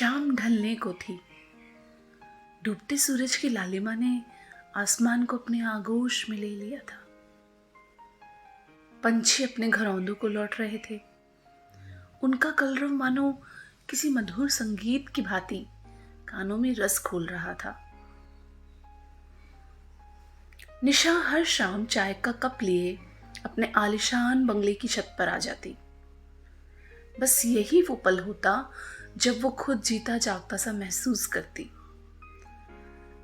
शाम ढलने को थी। डूबते सूरज की लालिमा ने आसमान को अपने आगोश में ले लिया था। पंछी अपने घरौंदों को लौट रहे थे। उनका कलरव मानो किसी मधुर संगीत की भांति कानों में रस खोल रहा था। निशा हर शाम चाय का कप लिए अपने आलिशान बंगले की छत पर आ जाती। बस यही वो पल होता जब वो खुद जीता जागता सा महसूस करती,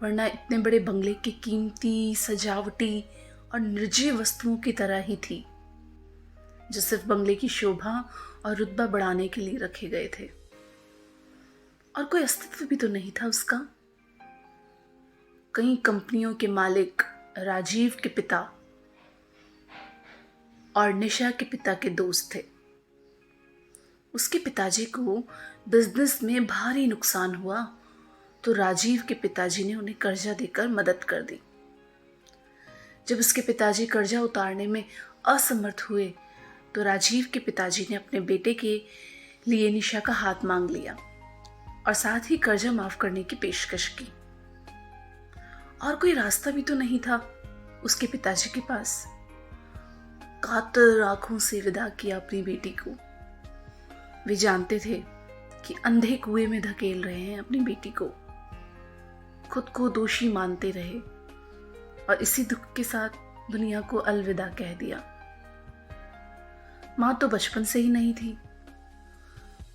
वरना इतने बड़े बंगले की कीमती, सजावटी और निर्जीव वस्तुओं की तरह ही थी, जो सिर्फ बंगले की शोभा और रुतबा बढ़ाने के लिए रखे गए थे, और कोई अस्तित्व भी तो नहीं था उसका। कई कंपनियों के मालिक राजीव के पिता और निशा के पिता के दोस्त थे। उसके पिताजी को बिजनेस में भारी नुकसान हुआ तो राजीव के पिताजी ने उन्हें कर्जा देकर मदद कर दी। जब उसके पिताजी कर्जा उतारने में असमर्थ हुए तो राजीव के पिताजी ने अपने बेटे के लिए निशा का हाथ मांग लिया और साथ ही कर्जा माफ करने की पेशकश की। और कोई रास्ता भी तो नहीं था उसके पिताजी के पास। कातर आंखों से विदा किया अपनी बेटी को। वे जानते थे कि अंधे कुएं में धकेल रहे हैं अपनी बेटी को। खुद को दोषी मानते रहे और इसी दुख के साथ दुनिया को अलविदा कह दिया। मां तो बचपन से ही नहीं थी।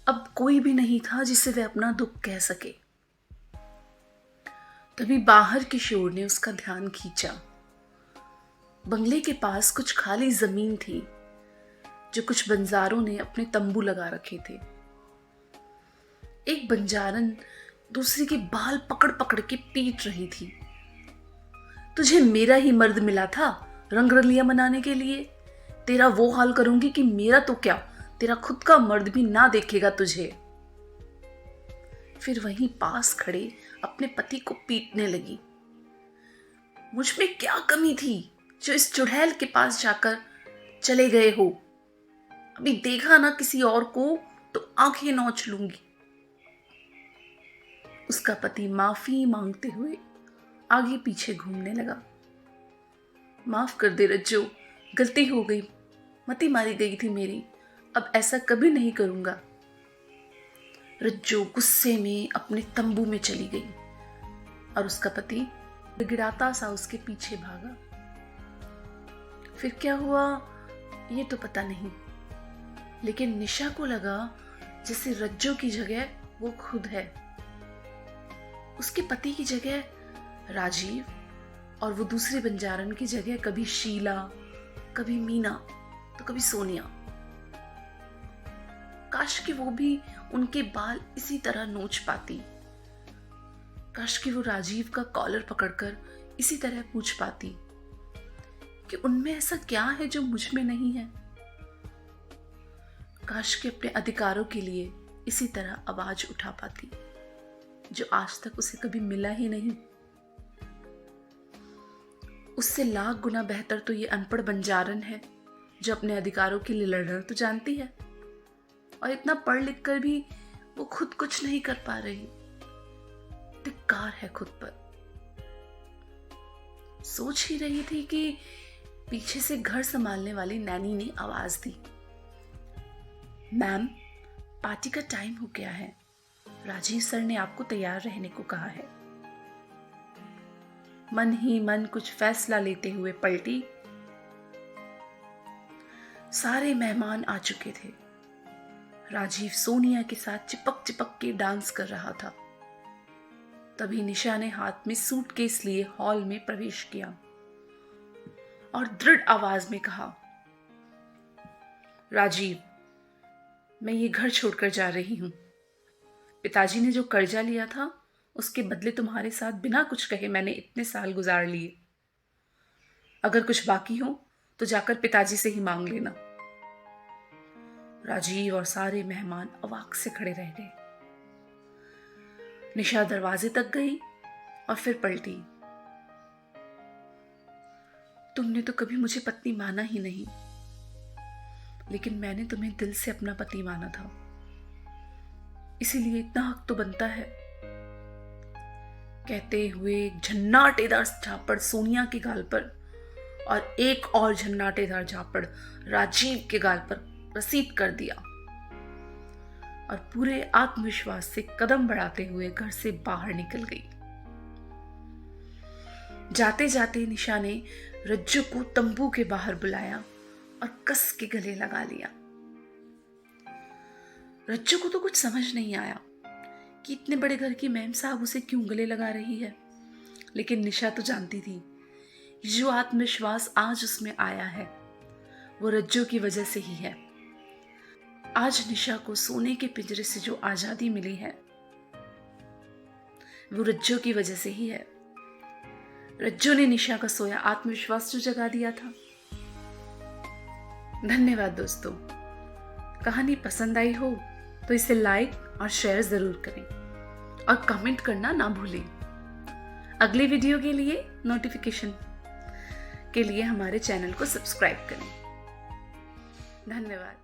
अब कोई भी नहीं था जिसे वे अपना दुख कह सके। तभी बाहर के शोर ने उसका ध्यान खींचा। बंगले के पास कुछ खाली जमीन थी जो कुछ बंजारों ने अपने तंबू लगा रखे थे। एक बंजारन दूसरी के बाल पकड़ पकड़ के पीट रही थी। तुझे मेरा ही मर्द मिला था रंगरलियां मनाने के लिए। तेरा वो हाल करूंगी कि मेरा तो क्या, तेरा खुद का मर्द भी ना देखेगा तुझे। फिर वहीं पास खड़े अपने पति को पीटने लगी। मुझ में क्या कमी थी जो इस चुड़ैल के पास जाकर चले गए हो? अभी देखा ना किसी और को तो आंखें नोच लूंगी। उसका पति माफी मांगते हुए आगे पीछे घूमने लगा। माफ कर दे रज्जो, गलती हो गई, मती मारी गई थी मेरी, अब ऐसा कभी नहीं करूंगा। रज्जो गुस्से में अपने तंबू में चली गई और उसका पति गिड़गिड़ाता सा उसके पीछे भागा। फिर क्या हुआ ये तो पता नहीं, लेकिन निशा को लगा जैसे रज्जो की जगह वो खुद है। उसके पति की जगह राजीव और वो दूसरे बंजारन की जगह कभी शीला, कभी मीना तो कभी सोनिया। काश कि वो भी उनके बाल इसी तरह नोच पाती। काश कि वो राजीव का कॉलर पकड़कर इसी तरह पूछ पाती कि उनमें ऐसा क्या है जो मुझ में नहीं है। काश कि अपने अधिकारों के लिए इसी तरह आवाज उठा पाती जो आज तक उसे कभी मिला ही नहीं। उससे लाख गुना बेहतर तो ये अनपढ़ बंजारन है जो अपने अधिकारों के लिए लड़ना तो जानती है और इतना पढ़ लिख कर भी वो खुद कुछ नहीं कर पा रही। धिक्कार है खुद पर। सोच ही रही थी कि पीछे से घर संभालने वाली नैनी ने आवाज दी, मैम पार्टी का टाइम हो गया है, राजीव सर ने आपको तैयार रहने को कहा है। मन ही मन कुछ फैसला लेते हुए पलटी। सारे मेहमान आ चुके थे। राजीव सोनिया के साथ चिपक चिपक के डांस कर रहा था। तभी निशा ने हाथ में सूटकेस लिए हॉल में प्रवेश किया और दृढ़ आवाज में कहा, राजीव मैं ये घर छोड़कर जा रही हूं। पिताजी ने जो कर्जा लिया था उसके बदले तुम्हारे साथ बिना कुछ कहे मैंने इतने साल गुजार लिए। अगर कुछ बाकी हो तो जाकर पिताजी से ही मांग लेना। राजीव और सारे मेहमान अवाक से खड़े रह गए। निशा दरवाजे तक गई और फिर पलटी। तुमने तो कभी मुझे पत्नी माना ही नहीं, लेकिन मैंने तुम्हें दिल से अपना पति माना था। इसीलिए इतना हक तो बनता है। कहते हुए एक झन्नाटेदार झापड़ सोनिया के गाल पर और एक और झन्नाटेदार झापड़ राजीव के गाल पर रसीद कर दिया और पूरे आत्मविश्वास से कदम बढ़ाते हुए घर से बाहर निकल गई। जाते जाते निशा ने रज्जू को तंबू के बाहर बुलाया और कस के गले लगा लिया। रज्जू को तो कुछ समझ नहीं आया कि इतने बड़े घर की मैम साहब उसे क्यों गले लगा रही है, लेकिन निशा तो जानती थी जो आत्मविश्वास आज उसमें आया है वो रज्जू की वजह से ही है। आज निशा को सोने के पिंजरे से जो आजादी मिली है वो रज्जू की वजह से ही है। रज्जू ने निशा का सोया आत्मविश्वास जो जगा दिया था। धन्यवाद दोस्तों। कहानी पसंद आई हो तो इसे लाइक और शेयर जरूर करें और कमेंट करना ना भूलें। अगली वीडियो के लिए नोटिफिकेशन के लिए हमारे चैनल को सब्सक्राइब करें। धन्यवाद।